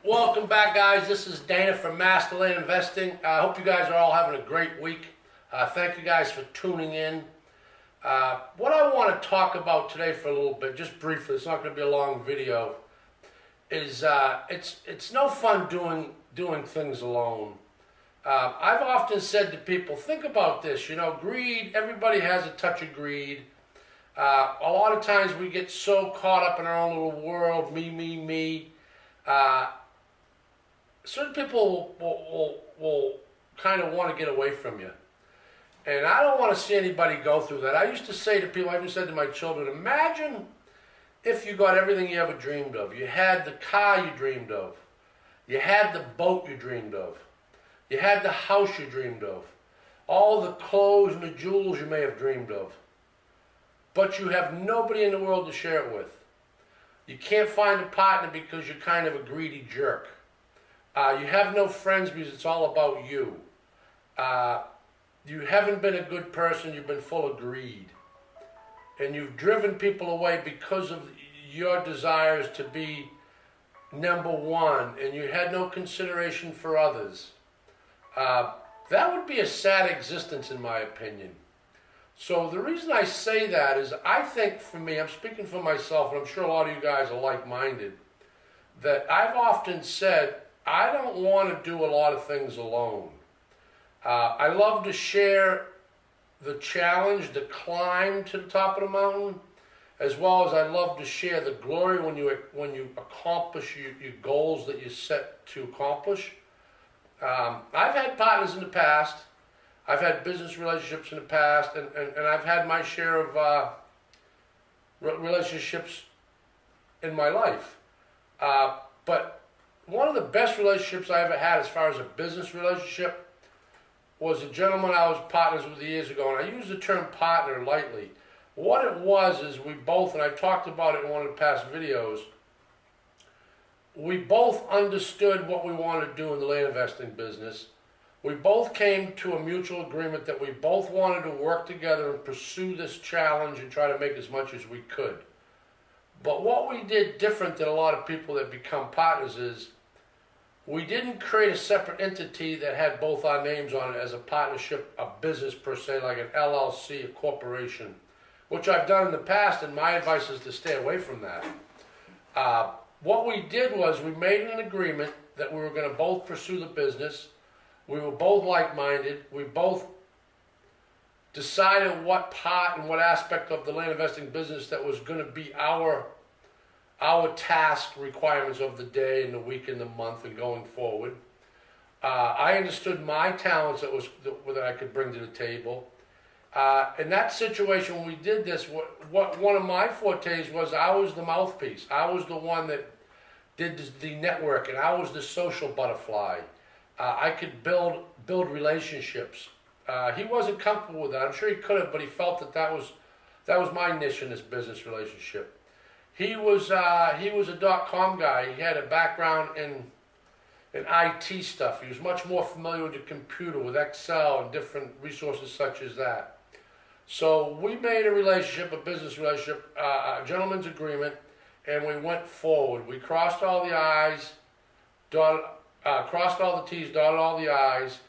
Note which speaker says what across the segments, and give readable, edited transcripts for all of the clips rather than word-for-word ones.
Speaker 1: Welcome back, guys. This is Dana from Master Lane Investing. I hope you guys are all having a great week. Thank you guys for tuning in. What I want to talk about today for a little bit, just briefly, it's not going to be a long video, is it's no fun doing things alone. I've often said to people, think about this, greed, everybody has a touch of greed. A lot of times we get so caught up in our own little world, me. Certain people will kind of want to get away from you. And I don't want to see anybody go through that. I used to say to people, I even said to my children, imagine if you got everything you ever dreamed of. You had the car you dreamed of. You had the boat you dreamed of. You had the house you dreamed of. All the clothes and the jewels you may have dreamed of. But you have nobody in the world to share it with. You can't find a partner because you're kind of a greedy jerk. You have no friends because it's all about you. You haven't been a good person, you've been full of greed. And you've driven people away because of your desires to be number one, and you had no consideration for others. That would be a sad existence in my opinion. So the reason I say that is I think for me, I'm speaking for myself, and I'm sure a lot of you guys are like-minded, that I've often said, I don't want to do a lot of things alone. I love to share the challenge, the climb to the top of the mountain, as well as I love to share the glory when you accomplish your goals that you set to accomplish. I've had partners in the past. I've had business relationships in the past, and I've had my share of relationships in my life. But one of the best relationships I ever had as far as a business relationship was a gentleman I was partners with years ago, and I use the term partner lightly. What it was is we both, and I talked about it in one of the past videos, we both understood what we wanted to do in the land investing business. We both came to a mutual agreement that we both wanted to work together and pursue this challenge and try to make as much as we could. But what we did different than a lot of people that become partners is we didn't create a separate entity that had both our names on it as a partnership, a business per se, like an LLC, a corporation, which I've done in the past, and my advice is to stay away from that. What we did was we made an agreement that we were going to both pursue the business. We were both like-minded. We both decided what part and what aspect of the land investing business that was going to be our task requirements of the day and the week and the month and going forward. I understood my talents that I could bring to the table. In that situation, when we did this, what one of my fortes was I was the mouthpiece. I was the one that did the networking. I was the social butterfly. I could build relationships. He wasn't comfortable with that. I'm sure he could have, but he felt that was my niche in this business relationship. He was a .com guy. He had a background in IT stuff. He was much more familiar with the computer, with Excel and different resources such as that. So we made a relationship, a business relationship, a gentleman's agreement, and we went forward. We crossed all the I's, crossed all the T's, dotted all the I's.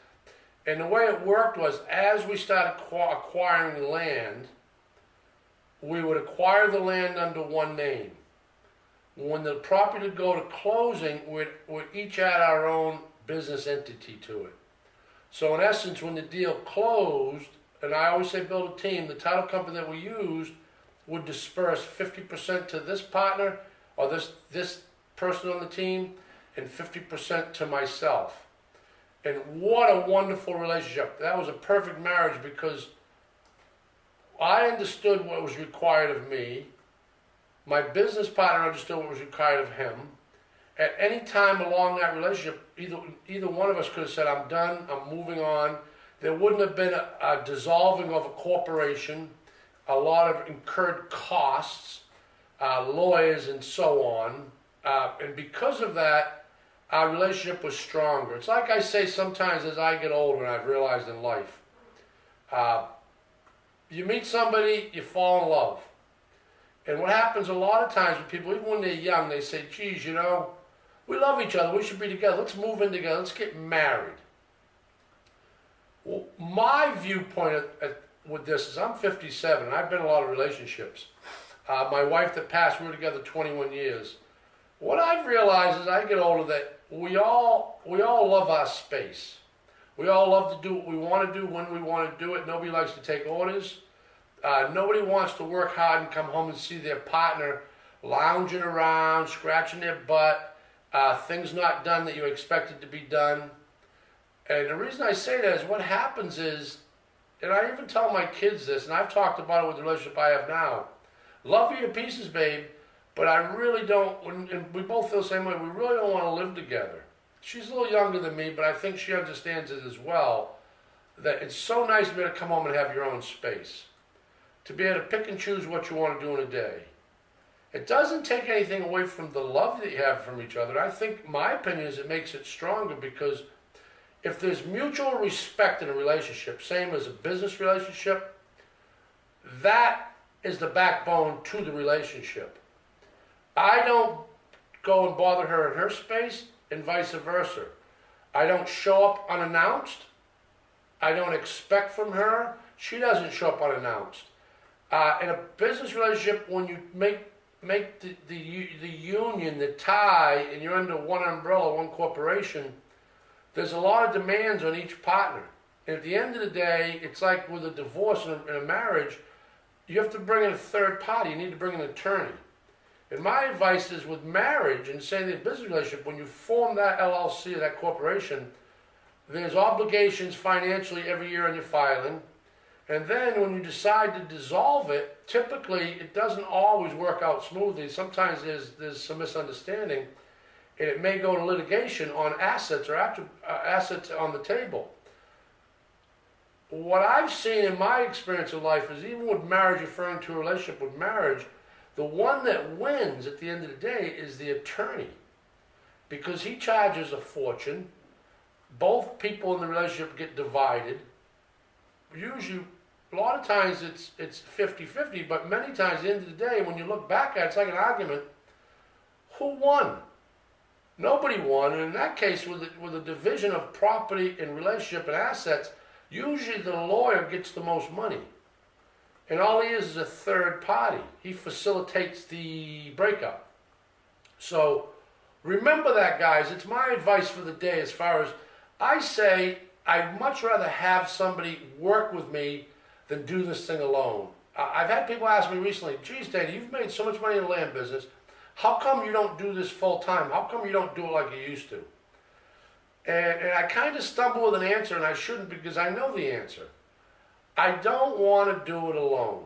Speaker 1: And the way it worked was as we started acquiring land, we would acquire the land under one name. When the property would go to closing, we'd each add our own business entity to it. So in essence, when the deal closed, and I always say build a team, the title company that we used would disperse 50% to this partner or this person on the team and 50% to myself. And what a wonderful relationship. That was a perfect marriage because I understood what was required of me. My business partner understood what was required of him. At any time along that relationship, either one of us could have said, I'm done, I'm moving on. There wouldn't have been a dissolving of a corporation, a lot of incurred costs, lawyers and so on. And because of that, our relationship was stronger. It's like I say sometimes as I get older and I've realized in life, you meet somebody, you fall in love. And what happens a lot of times with people, even when they're young, they say, geez, We love each other. We should be together. Let's move in together. Let's get married. Well, my viewpoint with this is I'm 57 and I've been in a lot of relationships. My wife that passed, we were together 21 years. What I've realized as I get older that we all love our space. We all love to do what we want to do when we want to do it. Nobody likes to take orders. Nobody wants to work hard and come home and see their partner lounging around, scratching their butt, things not done that you expected to be done. And the reason I say that is what happens is, and I even tell my kids this, and I've talked about it with the relationship I have now. Love you to pieces, babe, but I really don't, and we both feel the same way, we really don't want to live together. She's a little younger than me, but I think she understands it as well, that it's so nice to be able to come home and have your own space. To be able to pick and choose what you want to do in a day. It doesn't take anything away from the love that you have from each other. I think my opinion is it makes it stronger because if there's mutual respect in a relationship, same as a business relationship, that is the backbone to the relationship. I don't go and bother her in her space and vice versa. I don't show up unannounced. I don't expect from her. She doesn't show up unannounced. In a business relationship, when you make the union, the tie, and you're under one umbrella, one corporation, there's a lot of demands on each partner. And at the end of the day, it's like with a divorce and a marriage, you have to bring in a third party. You need to bring an attorney. And my advice is with marriage and saying the business relationship, when you form that LLC or that corporation, there's obligations financially every year on your filing. And then when you decide to dissolve it, typically it doesn't always work out smoothly. Sometimes there's some misunderstanding, and it may go to litigation on assets or assets on the table. What I've seen in my experience of life is even with marriage, referring to a relationship with marriage, the one that wins at the end of the day is the attorney, because he charges a fortune. Both people in the relationship get divided. Usually, a lot of times it's 50-50, but many times at the end of the day, when you look back at it, it's like an argument. Who won? Nobody won. And in that case, with a division of property and relationship and assets, usually the lawyer gets the most money. And all he is a third party. He facilitates the breakup. So remember that, guys. It's my advice for the day as far as I say, I'd much rather have somebody work with me than do this thing alone. I've had people ask me recently, geez, Dana, you've made so much money in the land business. How come you don't do this full time? How come you don't do it like you used to? And I kind of stumble with an answer, and I shouldn't because I know the answer. I don't want to do it alone.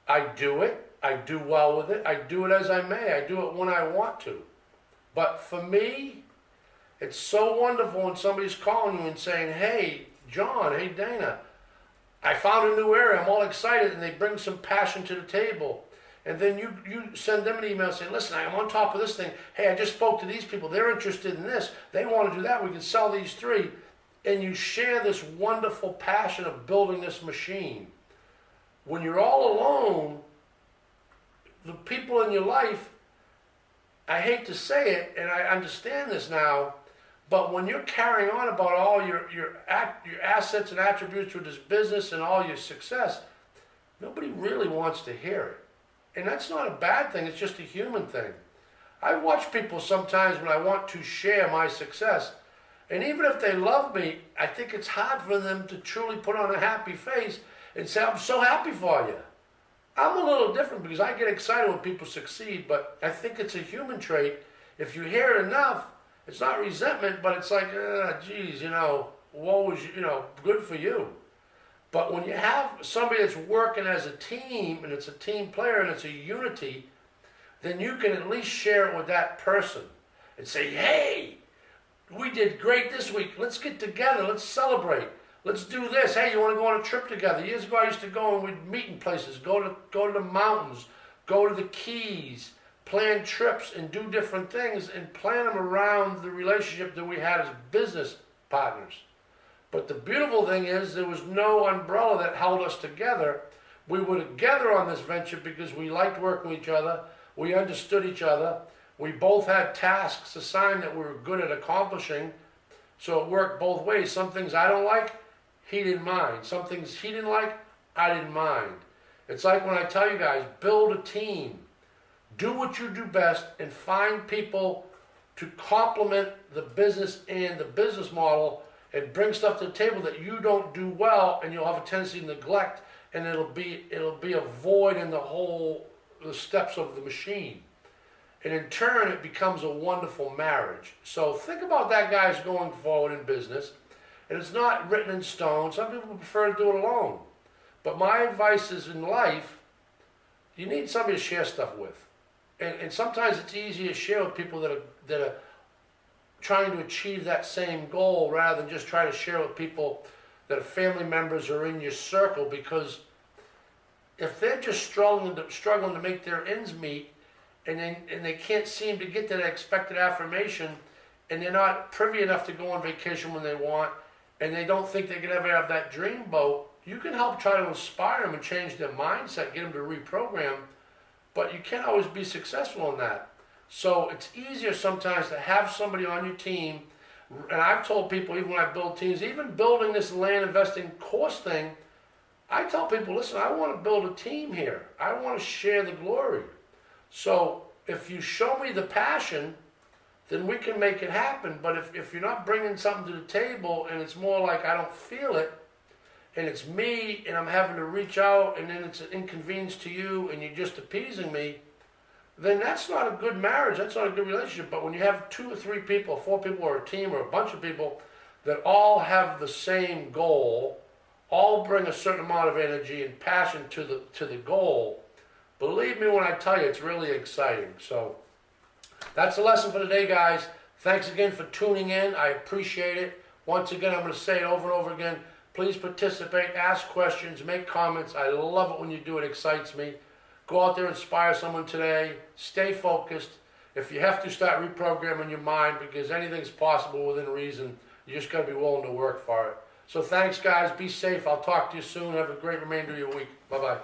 Speaker 1: I do it. I do well with it. I do it as I may. I do it when I want to. But for me, it's so wonderful when somebody's calling you and saying, hey, John, hey, Dana, I found a new area. I'm all excited, and they bring some passion to the table. And then you send them an email saying, listen, I'm on top of this thing. Hey, I just spoke to these people. They're interested in this. They want to do that. We can sell these three. And you share this wonderful passion of building this machine. When you're all alone, the people in your life, I hate to say it, and I understand this now, but when you're carrying on about all your assets and attributes with this business and all your success, nobody really wants to hear it. And that's not a bad thing, it's just a human thing. I watch people sometimes when I want to share my success, and even if they love me, I think it's hard for them to truly put on a happy face and say, I'm so happy for you. I'm a little different because I get excited when people succeed, but I think it's a human trait. If you hear it enough, it's not resentment, but it's like, geez, woe is, good for you. But when you have somebody that's working as a team, and it's a team player, and it's a unity, then you can at least share it with that person and say, hey, we did great this week. Let's get together. Let's celebrate. Let's do this. Hey, you want to go on a trip together? Years ago, I used to go and we'd meet in places, go to the mountains, go to the Keys, plan trips and do different things and plan them around the relationship that we had as business partners. But the beautiful thing is there was no umbrella that held us together. We were together on this venture because we liked working with each other. We understood each other. We both had tasks assigned that we were good at accomplishing, so it worked both ways. Some things I don't like, he didn't mind. Some things he didn't like, I didn't mind. It's like when I tell you guys, build a team. Do what you do best and find people to complement the business and the business model and bring stuff to the table that you don't do well, and you'll have a tendency to neglect, and it'll be a void in the steps of the machine. And in turn, it becomes a wonderful marriage. So think about that, guys, going forward in business. And it's not written in stone. Some people prefer to do it alone. But my advice is, in life, you need somebody to share stuff with. And sometimes it's easier to share with people that are trying to achieve that same goal, rather than just try to share with people that are family members or in your circle, because if they're just struggling to make their ends meet, and they can't seem to get that expected affirmation, and they're not privy enough to go on vacation when they want, and they don't think they can ever have that dream boat, you can help try to inspire them and change their mindset, get them to reprogram, but you can't always be successful in that. So it's easier sometimes to have somebody on your team, and I've told people, even when I build teams, even building this land investing course thing, I tell people, listen, I want to build a team here. I want to share the glory. So if you show me the passion, then we can make it happen. But if you're not bringing something to the table, and it's more like I don't feel it, and it's me, and I'm having to reach out, and then it's an inconvenience to you, and you're just appeasing me, then that's not a good marriage. That's not a good relationship. But when you have 2 or 3 people, 4 people, or a team, or a bunch of people that all have the same goal, all bring a certain amount of energy and passion to the goal, believe me when I tell you, it's really exciting. So that's the lesson for today, guys. Thanks again for tuning in. I appreciate it. Once again, I'm going to say it over and over again. Please participate, ask questions, make comments. I love it when you do it. It excites me. Go out there, inspire someone today. Stay focused. If you have to, start reprogramming your mind, because anything's possible within reason. You just got to be willing to work for it. So thanks, guys. Be safe. I'll talk to you soon. Have a great remainder of your week. Bye-bye.